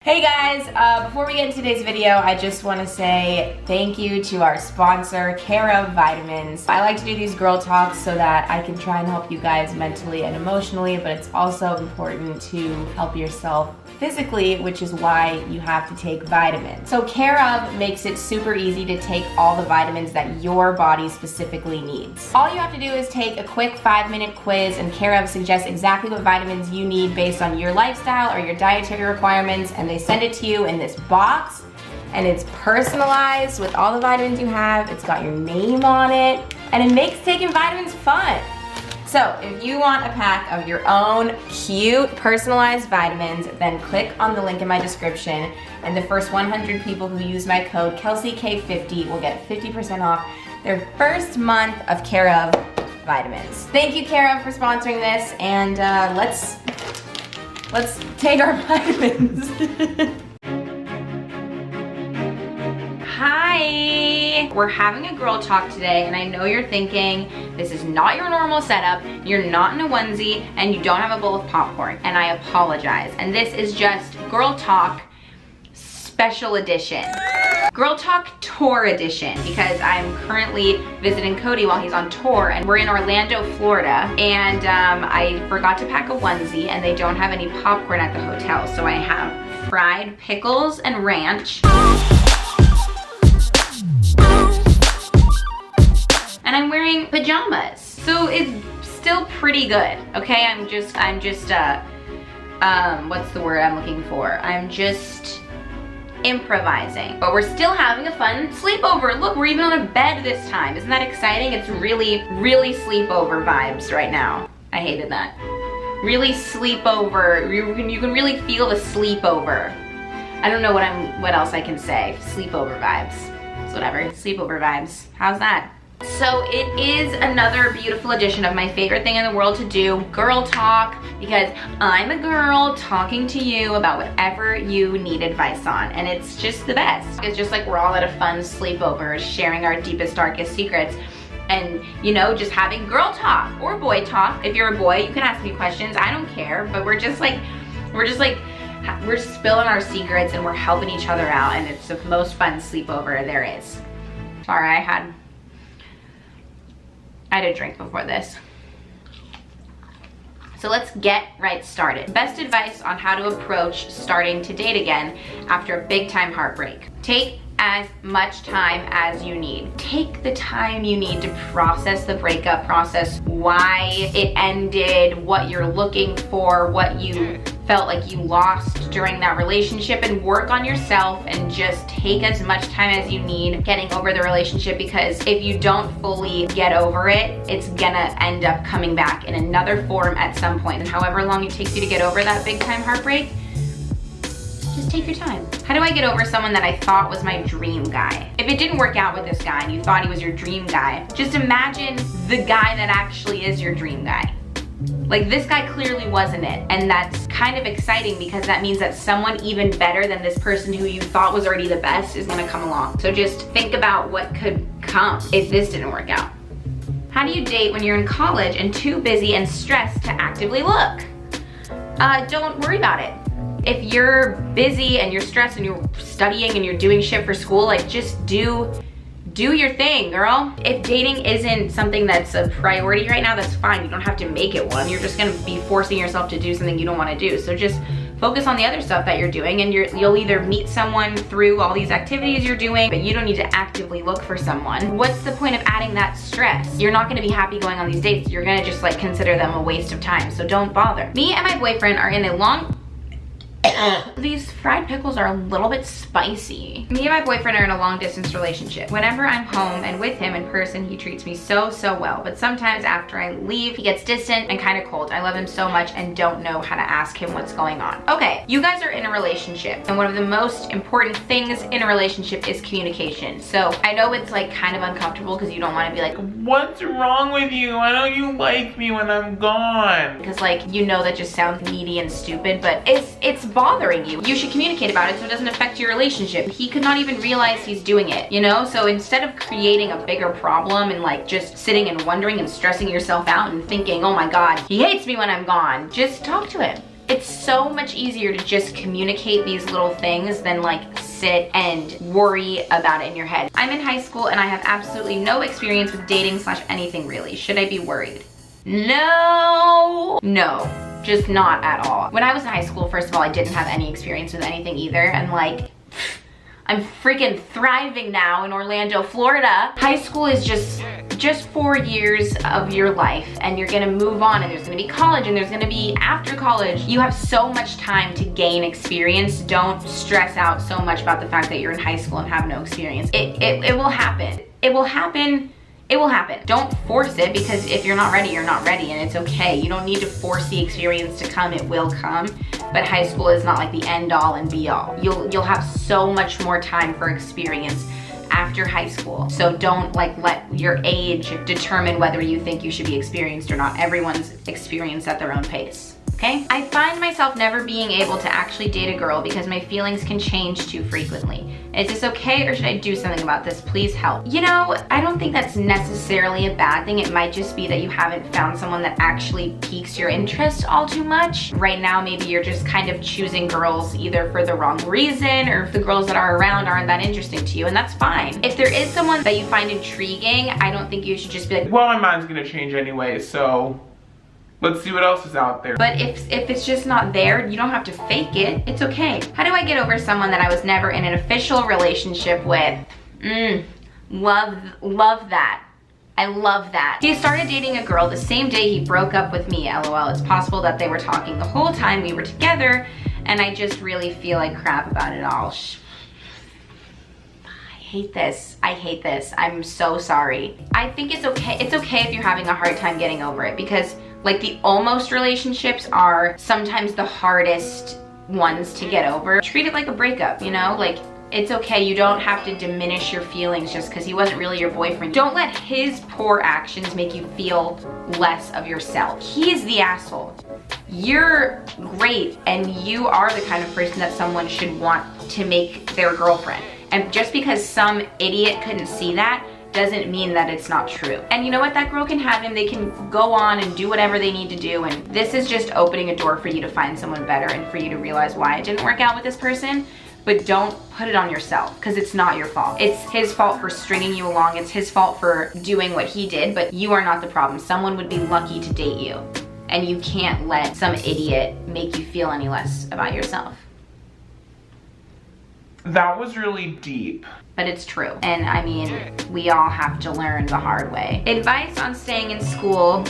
Hey guys, before we get into today's video, I just want to say thank you to our sponsor, CAMEO Vitamins. I like to do these girl talks so that I can try and help you guys mentally and emotionally, but it's also important to help yourself physically, which is why you have to take vitamins. So CAMEO makes it super easy to take all the vitamins that your body specifically needs. All you have to do is take a quick 5-minute quiz, and CAMEO suggests exactly what vitamins you need based on your lifestyle or your dietary requirements, and they send it to you in this box, and it's personalized with all the vitamins you have. It's got your name on it, and it makes taking vitamins fun. So if you want a pack of your own cute personalized vitamins, then click on the link in my description, and the first 100 people who use my code KelseyK50 will get 50% off their first month of CAMEO vitamins. Thank you, CAMEO, for sponsoring this, and let's take our vitamins. Hi! We're having a girl talk today, and I know you're thinking, this is not your normal setup, you're not in a onesie, and you don't have a bowl of popcorn, and I apologize. And this is just Girl Talk Special Edition. Girl Talk Tour Edition, because I'm currently visiting Cody while he's on tour, and we're in Orlando, Florida, and I forgot to pack a onesie, and they don't have any popcorn at the hotel, so I have fried pickles and ranch. And I'm wearing pajamas, so it's still pretty good, okay? I'm just what's the word I'm looking for? I'm just improvising. But we're still having a fun sleepover. Look, we're even on a bed this time. Isn't that exciting? It's really, really sleepover vibes right now. I hated that. Really sleepover. You can really feel the sleepover. I don't know what else I can say. Sleepover vibes. It's whatever. Sleepover vibes. How's that? So it is another beautiful edition of my favorite thing in the world to do, Girl Talk, because I'm a girl talking to you about whatever you need advice on, and it's just the best. It's just like we're all at a fun sleepover, sharing our deepest, darkest secrets, and you know, just having girl talk or boy talk. If you're a boy, you can ask me questions, I don't care, but we're spilling our secrets and we're helping each other out, and it's the most fun sleepover there is. Sorry, I had a drink before this. So let's get right started. Best advice on how to approach starting to date again after a big time heartbreak. Take as much time as you need. Take the time you need to process the breakup, process why it ended, what you're looking for, what you felt like you lost during that relationship, and work on yourself, and just take as much time as you need getting over the relationship, because if you don't fully get over it, it's gonna end up coming back in another form at some point. And however long it takes you to get over that big time heartbreak, just take your time. How do I get over someone that I thought was my dream guy? If it didn't work out with this guy and you thought he was your dream guy, just imagine the guy that actually is your dream guy. Like, this guy clearly wasn't it, and that's kind of exciting because that means that someone even better than this person who you thought was already the best is gonna come along. So just think about what could come if this didn't work out. How do you date when you're in college and too busy and stressed to actively look? Don't worry about it. If you're busy and you're stressed and you're studying and you're doing shit for school, like, just do your thing, girl. If dating isn't something that's a priority right now, that's fine. You don't have to make it one. You're just gonna be forcing yourself to do something you don't wanna do. So just focus on the other stuff that you're doing, and you'll either meet someone through all these activities you're doing, but you don't need to actively look for someone. What's the point of adding that stress? You're not gonna be happy going on these dates. You're gonna just like consider them a waste of time, so don't bother. Me and my boyfriend are in a long These fried pickles are a little bit spicy. Me and my boyfriend are in a long distance relationship. Whenever I'm home and with him in person, he treats me so well. But sometimes after I leave, he gets distant and kind of cold. I love him so much and don't know how to ask him what's going on. Okay, you guys are in a relationship, and one of the most important things in a relationship is communication. So I know it's like kind of uncomfortable because you don't want to be like, what's wrong with you? Why don't you like me when I'm gone? Because like, you know, that just sounds needy and stupid, but it's bothering you. You should communicate about it so it doesn't affect your relationship. He could not even realize he's doing it, you know? So instead of creating a bigger problem and like just sitting and wondering and stressing yourself out and thinking, oh my God, he hates me when I'm gone, just talk to him. It's so much easier to just communicate these little things than like sit and worry about it in your head. I'm in high school and I have absolutely no experience with dating / anything really. Should I be worried? No, just not at all. When I was in high school, first of all, I didn't have any experience with anything either, and like, I'm freaking thriving now in Orlando, Florida. High school is just 4 years of your life, and you're gonna move on, and there's gonna be college, and there's gonna be after college. You have so much time to gain experience. Don't stress out so much about the fact that you're in high school and have no experience. It will happen. It will happen. It will happen. Don't force it, because if you're not ready, you're not ready, and it's okay. You don't need to force the experience to come. It will come, but high school is not like the end all and be all. You'll have so much more time for experience after high school. So don't like let your age determine whether you think you should be experienced or not. Everyone's experienced at their own pace. Okay? I find myself never being able to actually date a girl because my feelings can change too frequently. Is this okay, or should I do something about this? Please help. You know, I don't think that's necessarily a bad thing. It might just be that you haven't found someone that actually piques your interest all too much. Right now, maybe you're just kind of choosing girls either for the wrong reason, or if the girls that are around aren't that interesting to you, and that's fine. If there is someone that you find intriguing, I don't think you should just be like, well, my mind's gonna change anyway, so let's see what else is out there. But if it's just not there, you don't have to fake it. It's okay. How do I get over someone that I was never in an official relationship with? Love that. I love that. He started dating a girl the same day he broke up with me, LOL. It's possible that they were talking the whole time we were together, and I just really feel like crap about it all. I hate this. I'm so sorry. I think it's okay. It's okay if you're having a hard time getting over it, because like the almost relationships are sometimes the hardest ones to get over. Treat it like a breakup, you know? Like, it's okay. You don't have to diminish your feelings just because he wasn't really your boyfriend. Don't let his poor actions make you feel less of yourself. He is the asshole. You're great, and you are the kind of person that someone should want to make their girlfriend. And just because some idiot couldn't see that doesn't mean that it's not true. And you know what? That girl can have him. They can go on and do whatever they need to do. And this is just opening a door for you to find someone better and for you to realize why it didn't work out with this person. But don't put it on yourself, because it's not your fault. It's his fault for stringing you along. It's his fault for doing what he did, but you are not the problem. Someone would be lucky to date you. And you can't let some idiot make you feel any less about yourself. That was really deep. But it's true. And I mean, we all have to learn the hard way. Advice on staying in school,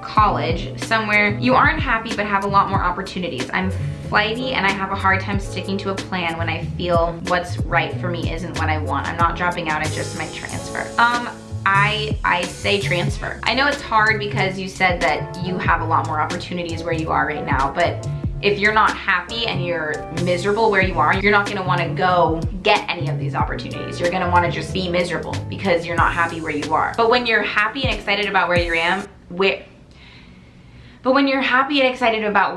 college, somewhere you aren't happy but have a lot more opportunities. I'm flighty and I have a hard time sticking to a plan when I feel what's right for me isn't what I want. I'm not dropping out, I just might transfer. I say transfer. I know it's hard because you said that you have a lot more opportunities where you are right now, but if you're not happy and you're miserable where you are, you're not gonna wanna go get any of these opportunities. You're gonna wanna just be miserable because you're not happy where you are. But when you're happy and excited about where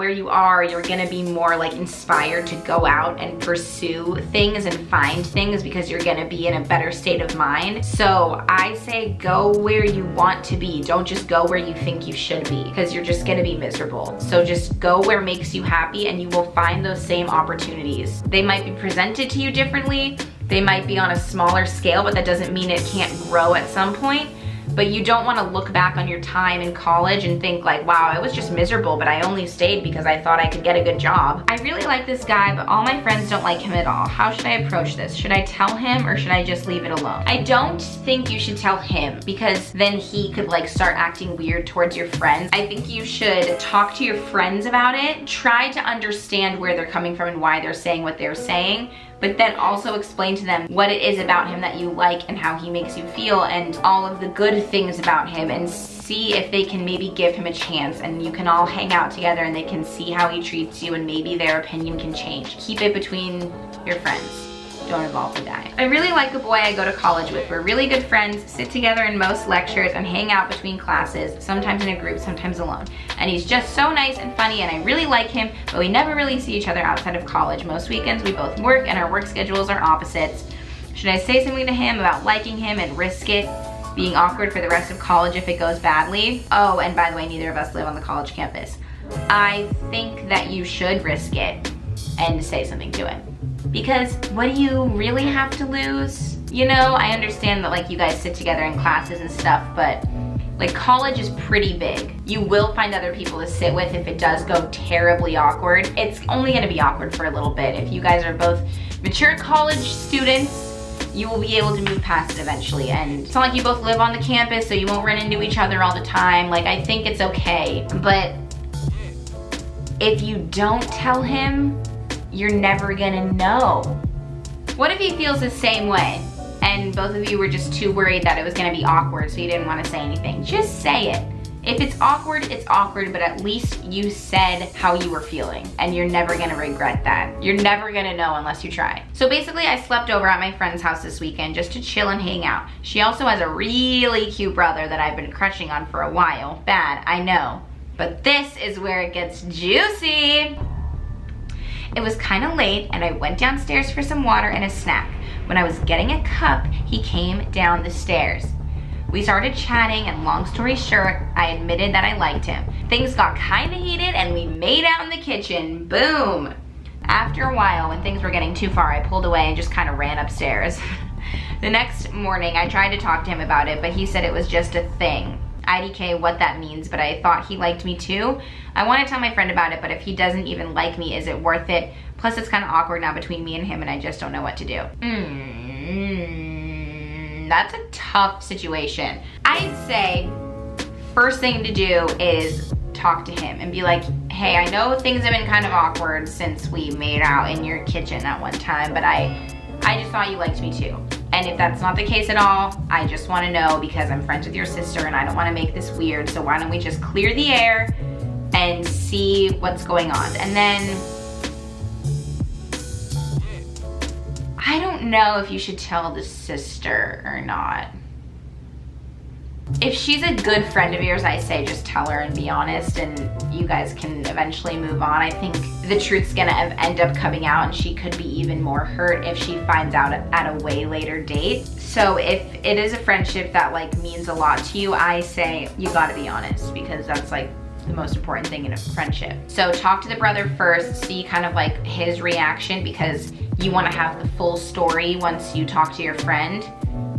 you are, you're gonna be more like inspired to go out and pursue things and find things because you're gonna be in a better state of mind. So I say go where you want to be. Don't just go where you think you should be, because you're just gonna be miserable. So just go where makes you happy and you will find those same opportunities. They might be presented to you differently. They might be on a smaller scale, but that doesn't mean it can't grow at some point. But you don't want to look back on your time in college and think like, wow, I was just miserable, but I only stayed because I thought I could get a good job. I really like this guy, but all my friends don't like him at all. How should I approach this? Should I tell him or should I just leave it alone? I don't think you should tell him, because then he could like start acting weird towards your friends. I think you should talk to your friends about it. Try to understand where they're coming from and why they're saying what they're saying, but then also explain to them what it is about him that you like and how he makes you feel and all of the good things about him, and see if they can maybe give him a chance, and you can all hang out together and they can see how he treats you and maybe their opinion can change. Keep it between your friends. Don't involve the guy. I really like a boy I go to college with. We're really good friends, sit together in most lectures, and hang out between classes, sometimes in a group, sometimes alone. And he's just so nice and funny, and I really like him, but we never really see each other outside of college. Most weekends we both work, and our work schedules are opposites. Should I say something to him about liking him and risk it being awkward for the rest of college if it goes badly? Oh, and by the way, neither of us live on the college campus. I think that you should risk it and say something to him. Because what do you really have to lose? You know, I understand that like you guys sit together in classes and stuff, but like college is pretty big. You will find other people to sit with if it does go terribly awkward. It's only gonna be awkward for a little bit. If you guys are both mature college students, you will be able to move past it eventually. And it's not like you both live on the campus, so you won't run into each other all the time. Like, I think it's okay. But if you don't tell him, you're never gonna know. What if he feels the same way and both of you were just too worried that it was gonna be awkward, so you didn't wanna say anything? Just say it. If it's awkward, but at least you said how you were feeling, and you're never gonna regret that. You're never gonna know unless you try. So basically, I slept over at my friend's house this weekend just to chill and hang out. She also has a really cute brother that I've been crushing on for a while. Bad, I know. But this is where it gets juicy. It was kind of late, and I went downstairs for some water and a snack. When I was getting a cup, he came down the stairs. We started chatting, and long story short, I admitted that I liked him. Things got kind of heated, and we made out in the kitchen. Boom! After a while, when things were getting too far, I pulled away and just kind of ran upstairs. The next morning, I tried to talk to him about it, but he said it was just a thing. IDK what that means, but I thought he liked me too. I want to tell my friend about it, but if he doesn't even like me, is it worth it? Plus, it's kind of awkward now between me and him, and I just don't know what to do. That's a tough situation. I'd say first thing to do is talk to him and be like, hey, I know things have been kind of awkward since we made out in your kitchen that one time, but I just thought you liked me too. And if that's not the case at all, I just want to know because I'm friends with your sister and I don't want to make this weird, so why don't we just clear the air and see what's going on? And then I don't know if you should tell the sister or not. If she's a good friend of yours, I say just tell her and be honest, and you guys can eventually move on. I think the truth's gonna end up coming out, and she could be even more hurt if she finds out at a way later date. So if it is a friendship that like means a lot to you, I say you gotta be honest, because that's like the most important thing in a friendship. So talk to the brother first, see kind of like his reaction, because you want to have the full story once you talk to your friend.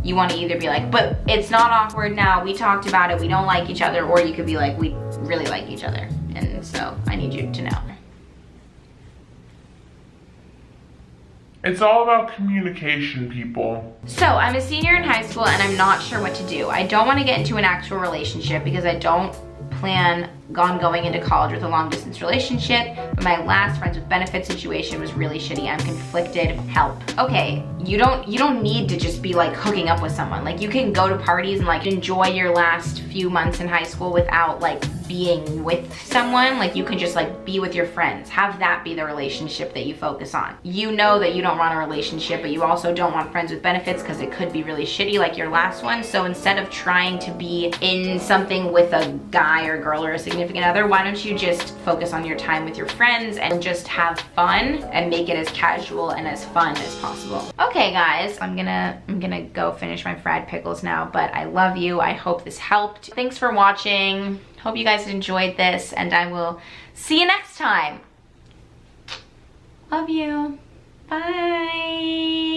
You want to either be like, but it's not awkward now, we talked about it, we don't like each other, or you could be like, we really like each other, and so I need you to know. It's all about communication, people. So I'm a senior in high school and I'm not sure what to do. I don't want to get into an actual relationship because I don't plan on going into college with a long distance relationship, but my last friends with benefits situation was really shitty. I'm conflicted. Help. Okay, you don't need to just be like hooking up with someone. Like you can go to parties and like enjoy your last few months in high school without like being with someone. Like you can just like be with your friends. Have that be the relationship that you focus on. You know that you don't want a relationship, but you also don't want friends with benefits because it could be really shitty like your last one. So instead of trying to be in something with a guy or girl or a significant other, why don't you just focus on your time with your friends and just have fun and make it as casual and as fun as possible. Okay guys, I'm gonna go finish my fried pickles now, but I love you. I hope this helped. Thanks for watching. Hope you guys enjoyed this, and I will see you next time. Love you. Bye.